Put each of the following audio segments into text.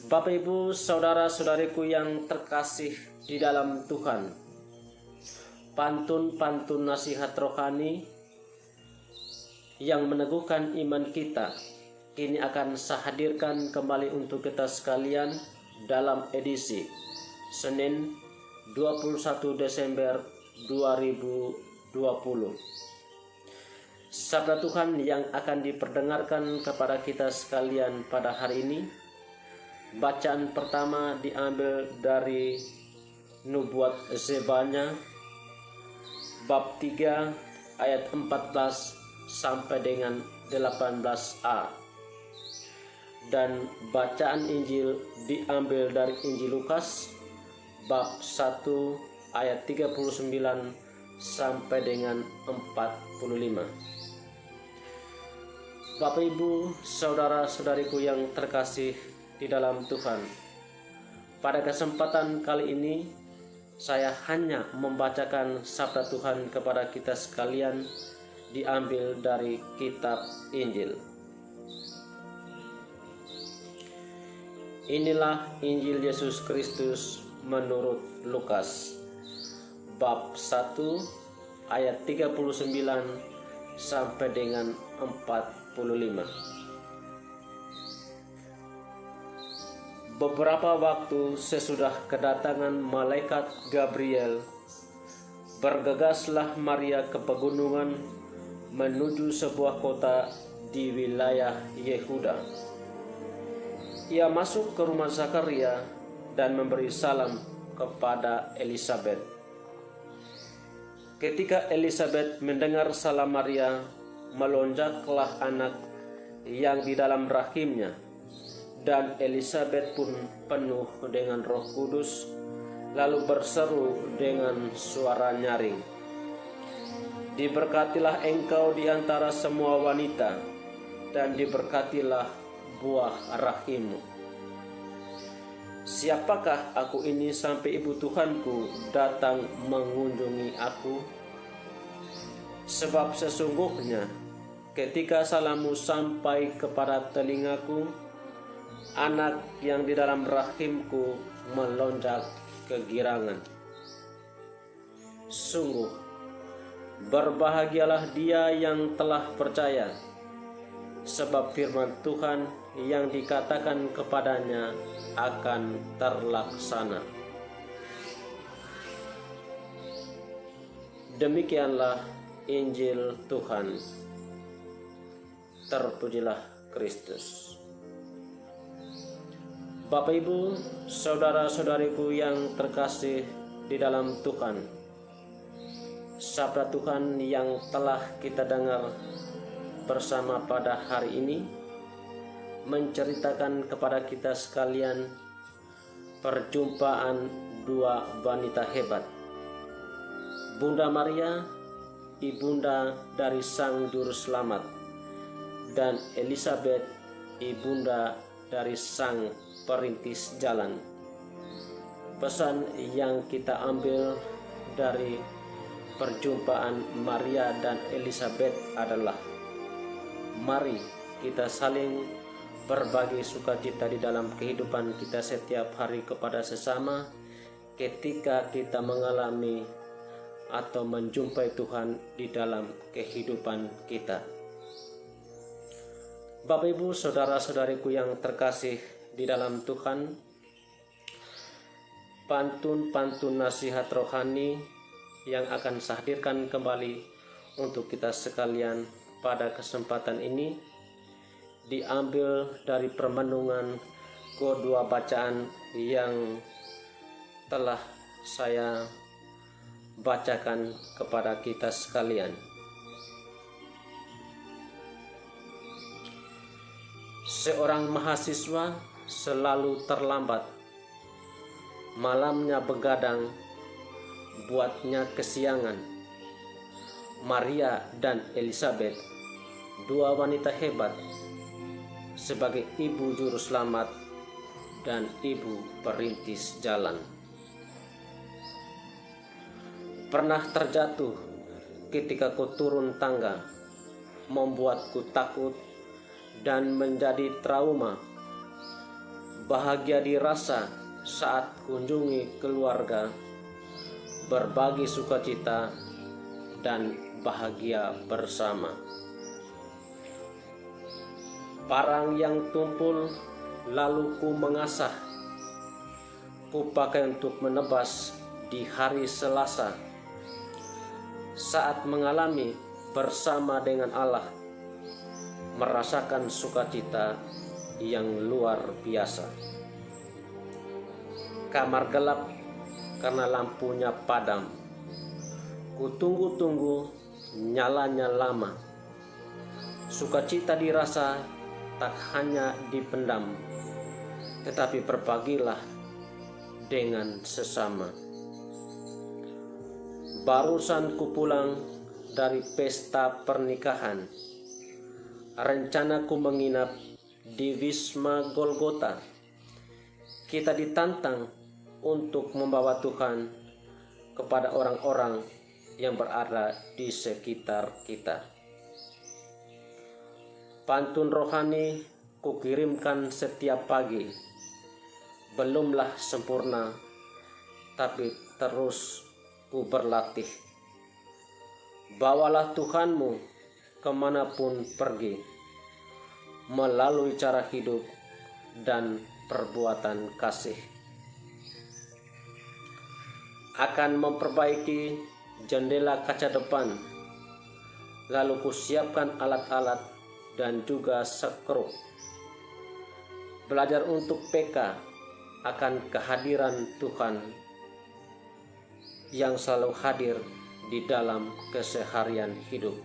Bapak Ibu, saudara-saudariku yang terkasih di dalam Tuhan, pantun-pantun nasihat rohani yang meneguhkan iman kita kini akan saya hadirkan kembali untuk kita sekalian dalam edisi Senin 21 Desember 2020. Sabda Tuhan yang akan diperdengarkan kepada kita sekalian pada hari ini, bacaan pertama diambil dari Nubuat Zefanya bab 3 ayat 14 sampai dengan 18a, dan bacaan Injil diambil dari Injil Lukas bab 1 ayat 39 sampai dengan 45. Bapak Ibu, saudara-saudariku yang terkasih di dalam Tuhan, pada kesempatan kali ini saya hanya membacakan sabda Tuhan kepada kita sekalian diambil dari kitab Injil. Inilah Injil Yesus Kristus menurut Lukas bab 1 ayat 39 sampai dengan 45. Beberapa waktu sesudah kedatangan malaikat Gabriel, bergegaslah Maria ke pegunungan menuju sebuah kota di wilayah Yehuda. Ia masuk ke rumah Zakaria dan memberi salam kepada Elisabet. Ketika Elisabet mendengar salam Maria, melonjaklah anak yang di dalam rahimnya, dan Elisabet pun penuh dengan Roh Kudus, lalu berseru dengan suara nyaring, "Diberkatilah engkau di antara semua wanita, dan diberkatilah buah rahimmu. Siapakah aku ini sampai ibu Tuhanku datang mengunjungi aku? Sebab sesungguhnya ketika salammu sampai kepada telingaku, anak yang di dalam rahimku melonjak kegirangan. Sungguh, berbahagialah dia yang telah percaya, sebab firman Tuhan yang dikatakan kepadanya akan terlaksana." Demikianlah Injil Tuhan. Terpujilah Kristus. Bapak Ibu, saudara-saudariku yang terkasih di dalam Tuhan, sabda Tuhan yang telah kita dengar bersama pada hari ini menceritakan kepada kita sekalian perjumpaan dua wanita hebat, Bunda Maria, ibunda dari Sang Juru Selamat, dan Elisabet, ibunda dari Sang Perintis Jalan. Pesan yang kita ambil dari perjumpaan Maria dan Elisabet adalah, mari kita saling berbagi sukacita di dalam kehidupan kita setiap hari kepada sesama ketika kita mengalami atau menjumpai Tuhan di dalam kehidupan kita. Bapak Ibu, saudara-saudariku yang terkasih di dalam Tuhan, pantun-pantun nasihat rohani yang akan saya hadirkan kembali untuk kita sekalian pada kesempatan ini diambil dari permenungan kedua bacaan yang telah saya bacakan kepada kita sekalian. Seorang mahasiswa selalu terlambat, malamnya begadang, buatnya kesiangan. Maria dan Elisabet, dua wanita hebat, sebagai ibu juru selamat dan ibu perintis jalan. Pernah terjatuh ketika ku turun tangga, membuatku takut dan menjadi trauma. bahagia dirasa saat kunjungi keluarga, berbagi sukacita dan bahagia bersama. Parang yang tumpul lalu ku mengasah, ku pakai untuk menebas di hari Selasa, saat mengalami bersama dengan Allah, merasakan sukacita yang luar biasa. Kamar gelap karena lampunya padam, ku tunggu-tunggu nyalanya lama. Sukacita dirasa tak hanya dipendam, tetapi berbagilah dengan sesama. Barusan ku pulang dari pesta pernikahan, rencanaku menginap di Wisma Golgota. Kita ditantang untuk membawa Tuhan kepada orang-orang yang berada di sekitar kita. Pantun rohani kukirimkan setiap pagi, belumlah sempurna, tapi terus ku berlatih. Bawalah Tuhanmu kemanapun pergi, melalui cara hidup dan perbuatan kasih. Akan memperbaiki jendela kaca depan, lalu kusiapkan alat-alat dan juga sekruk. Belajar untuk peka akan kehadiran Tuhan yang selalu hadir di dalam keseharian hidup.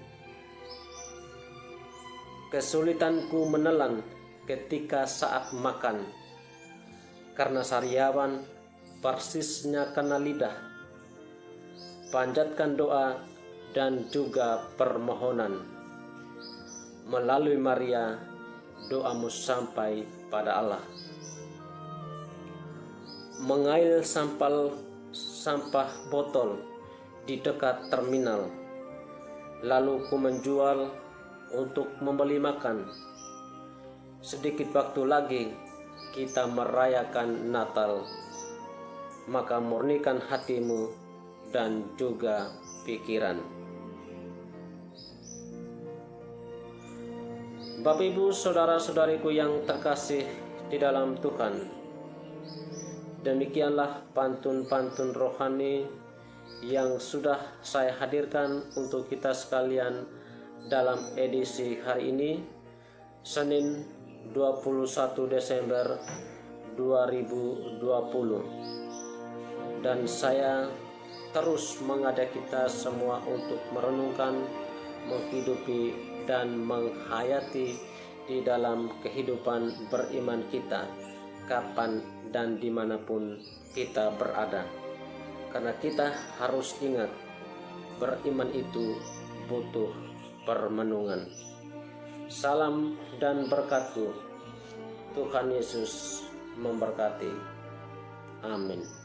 Kesulitanku menelan ketika saat makan, karena sariawan persisnya kena lidah. Panjatkan doa dan juga permohonan. Melalui Maria, doamu sampai pada Allah. Mengail sampah botol di dekat terminal, lalu ku menjual untuk membeli makan. Sedikit waktu lagi kita merayakan Natal, maka murnikan hatimu dan juga pikiran. Bapak Ibu saudara-saudariku yang terkasih di dalam Tuhan, demikianlah pantun-pantun rohani yang sudah saya hadirkan untuk kita sekalian dalam edisi hari ini, Senin 21 Desember 2020. Dan saya terus mengajak kita semua untuk merenungkan, menghidupi dan menghayati di dalam kehidupan beriman kita kapan dan dimanapun kita berada. Karena kita harus ingat, beriman itu butuh permenungan. Salam dan berkatku. Tuhan Yesus memberkati. Amin.